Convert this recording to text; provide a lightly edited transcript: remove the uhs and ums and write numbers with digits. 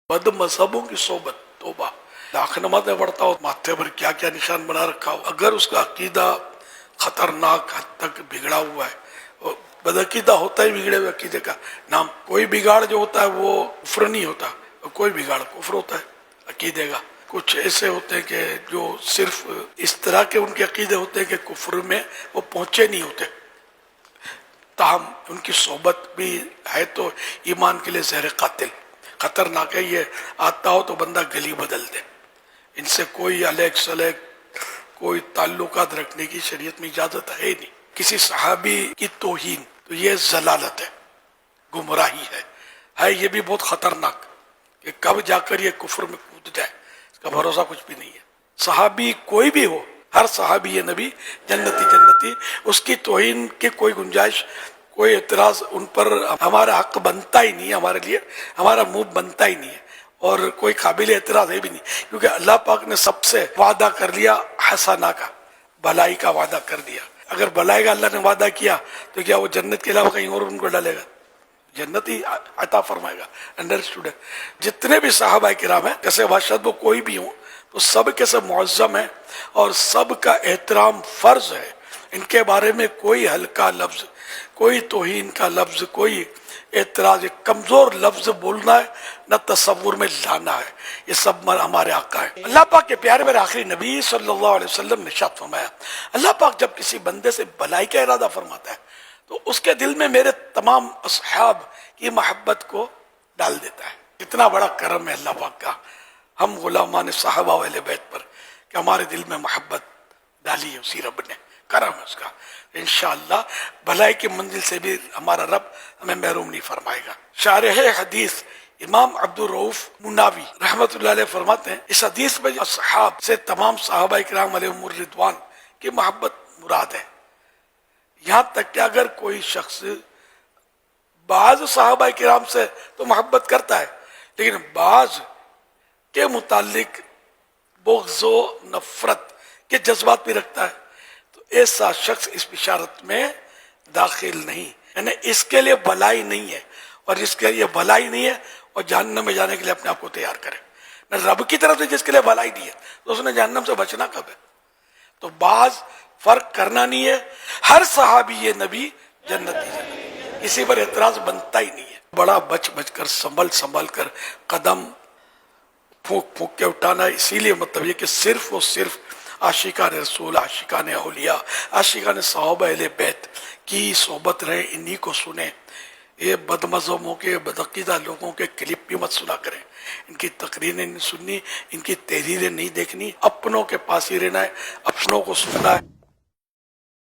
بد مذہبوں کی صحبت، توبہ. لاکھ نمازیں پڑھتا ہو، ماتھے پر کیا کیا نشان بنا رکھا ہو، اگر اس کا عقیدہ خطرناک حد تک بگڑا ہوا ہے، بدعقیدہ ہوتا ہے بگڑے ہوئے عقیدے کا نام. کوئی بگاڑ جو ہوتا ہے وہ کفر نہیں ہوتا، کوئی بگاڑ کفر ہوتا ہے عقیدے کا. کچھ ایسے ہوتے ہیں کہ جو صرف اس طرح کے ان کے عقیدے ہوتے ہیں کہ کفر میں وہ پہنچے نہیں ہوتے، تاہم ان کی صحبت بھی ہے تو ایمان کے لیے زہر قاتل، خطرناک ہے. یہ آتا ہو تو بندہ گلی بدل دے. ان سے کوئی علیق سلیق، کوئی تعلقات رکھنے کی شریعت میں اجازت ہے نہیں. کسی صحابی کی توہین تو یہ ضلالت ہے، گمراہی ہے یہ بھی بہت خطرناک کہ کب جا کر یہ کفر میں کود جائے، اس کا بھروسہ کچھ بھی نہیں ہے. صحابی کوئی بھی ہو، ہر صحابی یہ نبی جنتی، اس کی توہین کی کوئی گنجائش، کوئی اعتراض ان پر ہمارا حق بنتا ہی نہیں ہے، ہمارے لیے ہمارا منہ بنتا ہی نہیں ہے، اور کوئی قابل اعتراض ہے بھی نہیں. کیونکہ اللہ پاک نے سب سے وعدہ کر لیا حسنہ کا، بھلائی کا وعدہ کر دیا. اگر بھلائی کا اللہ نے وعدہ کیا تو کیا وہ جنت کے علاوہ کہیں اور ان کو ڈالے گا؟ جنت ہی عطا فرمائے گا. انڈرسٹوڈ ہے. جتنے بھی صحابہ کرام ہیں، کیسے بادشاہ وہ کوئی بھی ہوں، تو سب کیسے معظم ہیں اور سب کا احترام فرض ہے. ان کے بارے میں کوئی ہلکا لفظ، کوئی توہین کا لفظ، کوئی اعتراض، ایک کمزور لفظ بولنا ہے نہ تصور میں لانا ہے. یہ سب ہمارے آقا ہے. اللہ پاک کے پیارے میرے آخری نبی صلی اللہ علیہ وسلم نے ارشاد فرمایا، اللہ پاک جب کسی بندے سے بھلائی کا ارادہ فرماتا ہے تو اس کے دل میں میرے تمام اصحاب کی محبت کو ڈال دیتا ہے. اتنا بڑا کرم ہے اللہ پاک کا ہم غلامان صحابہ والے بیت پر کہ ہمارے دل میں محبت ڈالی ہے اسی رب نے. کرم ہے اس کا. انشاءاللہ بھلائی کی منزل سے بھی ہمارا رب ہمیں محروم نہیں فرمائے گا. شارح حدیث امام عبدالرؤف مناوی رحمت اللہ علیہ فرماتے ہیں، اس حدیث میں اصحاب سے تمام صحابہ کرام علیہم الرضوان کی محبت مراد ہے. یہاں تک کہ اگر کوئی شخص بعض صحابہ کرام سے تو محبت کرتا ہے لیکن بعض کے متعلق بغض و نفرت کے جذبات بھی رکھتا ہے تو ایسا شخص اس بشارت میں داخل نہیں، یعنی اس کے لیے بھلائی نہیں ہے، اور جس کے لیے بھلائی نہیں ہے اور جہنم میں جانے کے لیے اپنے آپ کو تیار کرے. نہ رب کی طرف سے جس کے لیے بھلائی نہیں ہے تو اس نے جہنم سے بچنا کب ہے؟ تو بعض فرق کرنا نہیں ہے. ہر صحابی یہ نبی جنتی، کسی پر اعتراض بنتا ہی نہیں ہے. بڑا بچ بچ کر، سنبھل کر قدم پھونک پھونک کے اٹھانا. اسی لیے مطلب یہ کہ صرف اور صرف عاشقان رسول، عاشقان اولیاء، عاشقان صحابہ اہل بیت کی صحبت رہے، انہی کو سنیں. یہ بد مذہبوں کے، بدعقیدہ لوگوں کے کلپ بھی مت سنا کریں. ان کی تقریریں نہیں سننی، ان کی تحریریں نہیں دیکھنی. اپنوں کے پاس ہی رہنا ہے، اپنوں کو سننا ہے.